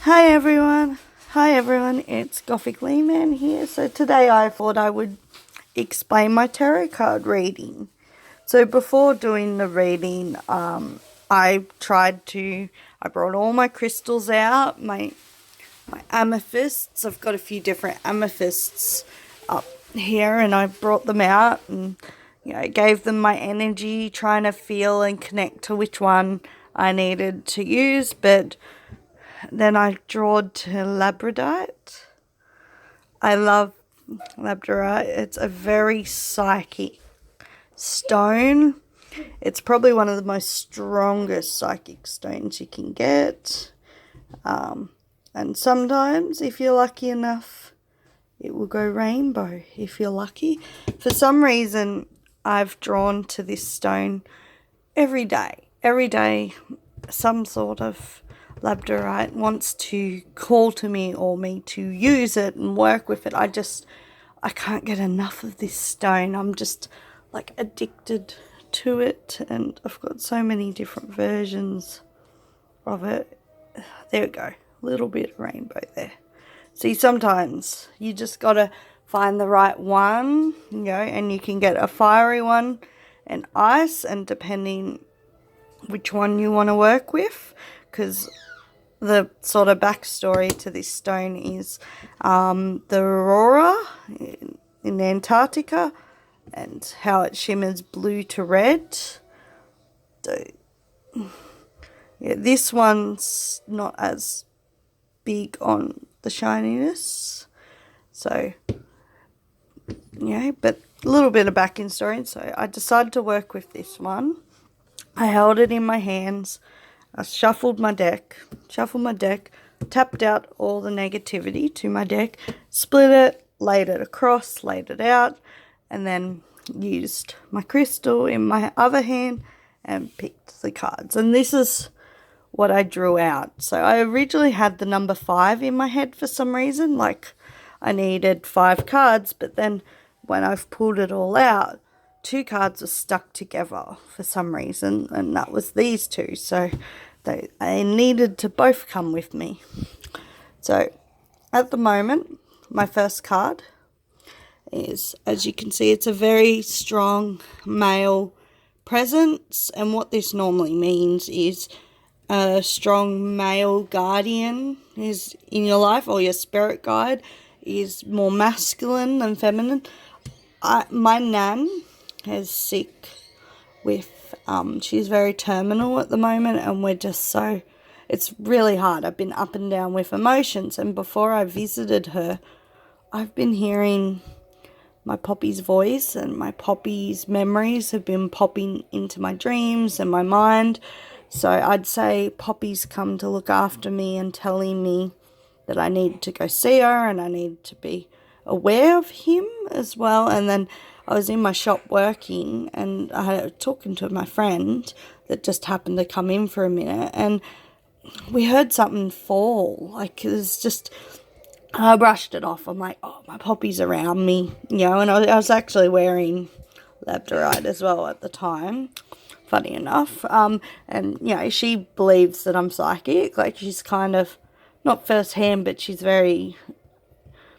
Hi everyone, it's Gothic Man here. So today I thought I would explain my tarot card reading. So before doing the reading, I brought all my crystals out, my amethysts. I've got a few different amethysts up here, and I brought them out and gave them my energy, trying to feel and connect to which one I needed to use. But then I drawed to labradorite. I love labradorite. It's a very psychic stone. It's probably one of the most strongest psychic stones you can get. And sometimes, if you're lucky enough, it will go rainbow if you're lucky. For some reason, I've drawn to this stone every day. Every day, some sort of labradorite wants to call to me or me to use it and work with it. I can't get enough of this stone. I'm just like addicted to it, and I've got so many different versions of it. There we go, a little bit of rainbow there. See, sometimes you just gotta find the right one, and you can get a fiery one and ice, and depending which one you want to work with, because the sort of backstory to this stone is the aurora in Antarctica and how it shimmers blue to red. So, yeah, this one's not as big on the shininess. So, but a little bit of back in story. So I decided to work with this one. I held it in my hands. I shuffled my deck, tapped out all the negativity to my deck, split it, laid it across, laid it out, and then used my crystal in my other hand and picked the cards. And this is what I drew out. So I originally had the number 5 in my head for some reason, like I needed 5 cards, but then when I've pulled it all out, 2 cards are stuck together for some reason, and that was these 2. So they needed to both come with me. So at the moment, my first card is, as you can see, it's a very strong male presence. And what this normally means is a strong male guardian is in your life, or your spirit guide is more masculine than feminine. My nan is sick with, she's very terminal at the moment, and we're just so, it's really hard. I've been up and down with emotions, and before I visited her, I've been hearing my Poppy's voice, and my Poppy's memories have been popping into my dreams and my mind. So I'd say Poppy's come to look after me and telling me that I need to go see her, and I need to be aware of him as well. And then I was in my shop working, and I was talking to my friend that just happened to come in for a minute, and we heard something fall. Like, it was just, I brushed it off. I'm like, oh, my Poppy's around me, and I was actually wearing labradorite as well at the time, funny enough. And, she believes that I'm psychic. Like, she's kind of, not first-hand, but she's very,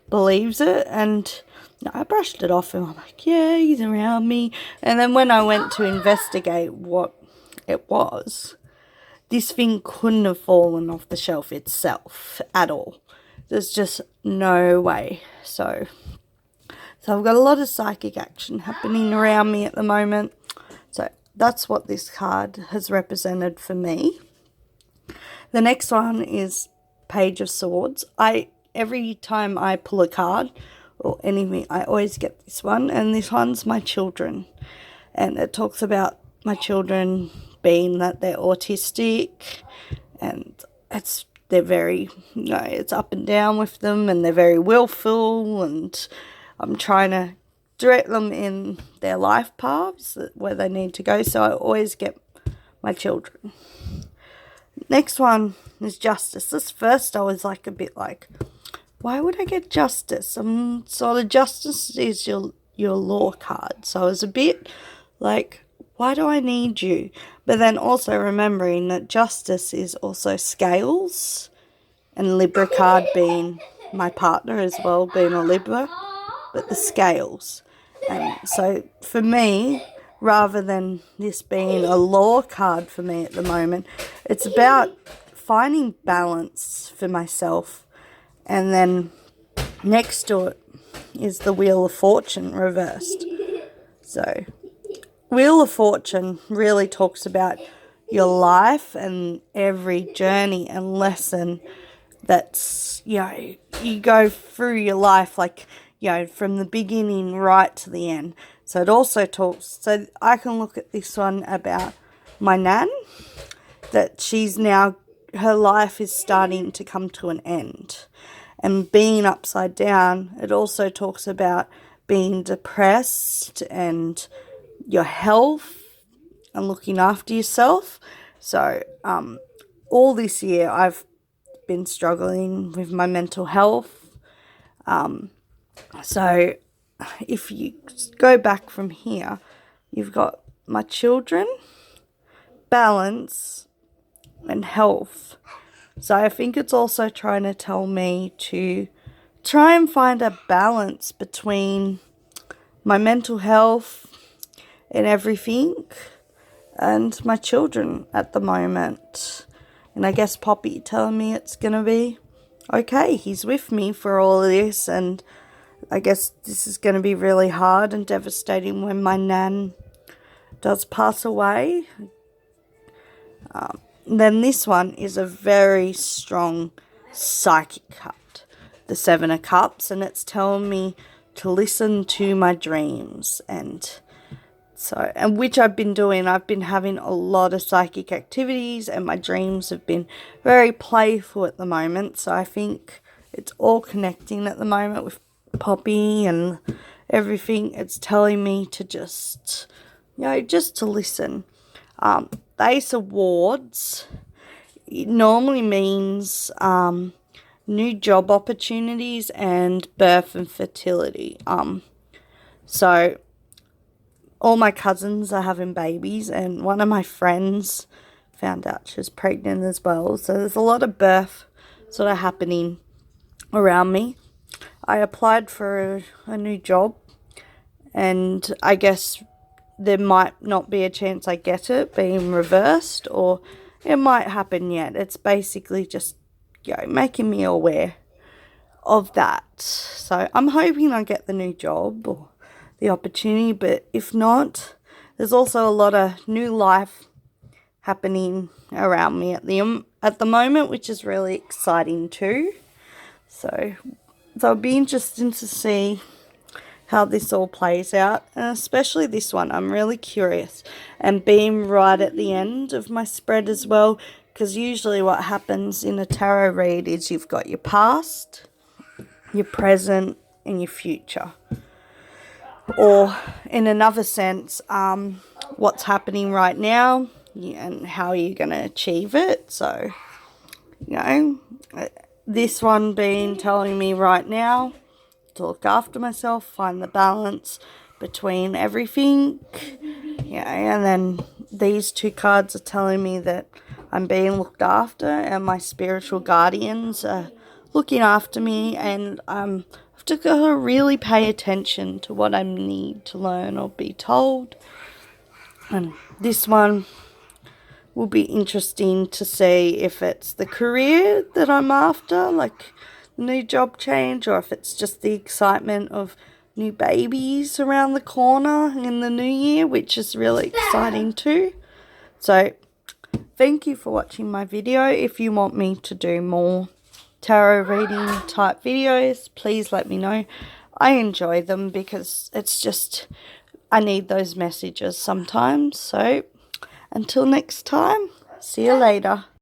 believes it. And I brushed it off, and I'm like, yeah, he's around me. And then when I went to investigate what it was, this thing couldn't have fallen off the shelf itself at all. There's just no way. So I've got a lot of psychic action happening around me at the moment. So that's what this card has represented for me. The next one is Page of Swords. Every time I pull a card or anything, I always get this one, and this one's my children. And it talks about my children being that they're autistic, and they're very, it's up and down with them, and they're very willful, and I'm trying to direct them in their life paths where they need to go. So I always get my children. Next one is Justice. This first I was like a bit like, why would I get Justice? Sort of Justice is your law card. So I was a bit like, why do I need you? But then also remembering that Justice is also scales. and Libra card being my partner as well, being a Libra, but the scales. And so for me, rather than this being a law card for me at the moment, it's about finding balance for myself. And then next to it is the Wheel of Fortune reversed. So Wheel of Fortune really talks about your life and every journey and lesson that's, you go through your life, like, from the beginning right to the end. So it also talks, so I can look at this one about my nan, that she's now, her life is starting to come to an end. And being upside down, it also talks about being depressed and your health and looking after yourself. So all this year I've been struggling with my mental health. So if you go back from here, you've got my children, balance, and health. So I think it's also trying to tell me to try and find a balance between my mental health and everything and my children at the moment. And I guess Poppy telling me it's going to be okay. He's with me for all of this, and I guess this is going to be really hard and devastating when my nan does pass away. Then this one is a very strong psychic card, the Seven of Cups, and it's telling me to listen to my dreams. And which I've been doing. I've been having a lot of psychic activities, and my dreams have been very playful at the moment. So I think it's all connecting at the moment with Poppy and everything. It's telling me to just to listen. The Ace of Wands, it normally means new job opportunities and birth and fertility. So all my cousins are having babies, and one of my friends found out she was pregnant as well. So there's a lot of birth sort of happening around me. I applied for a new job, and I guess there might not be a chance I get it being reversed, or it might happen yet. It's basically just, making me aware of that. So I'm hoping I get the new job or the opportunity, but if not, there's also a lot of new life happening around me at the moment, which is really exciting too. So it'll be interesting to see how this all plays out, and especially this one. I'm really curious, and being right at the end of my spread as well, because usually what happens in a tarot read is you've got your past, your present, and your future. Or in another sense, what's happening right now and how you're going to achieve it. So, this one being telling me right now to look after myself, find the balance between everything. And then these two cards are telling me that I'm being looked after, and my spiritual guardians are looking after me, and I've got to really pay attention to what I need to learn or be told. And this one will be interesting to see if it's the career that I'm after, like the new job change, or if it's just the excitement of new babies around the corner in the new year, which is really exciting too. So thank you for watching my video. If you want me to do more tarot reading type videos, please let me know. I enjoy them because it's just, I need those messages sometimes. So until next time, see you later.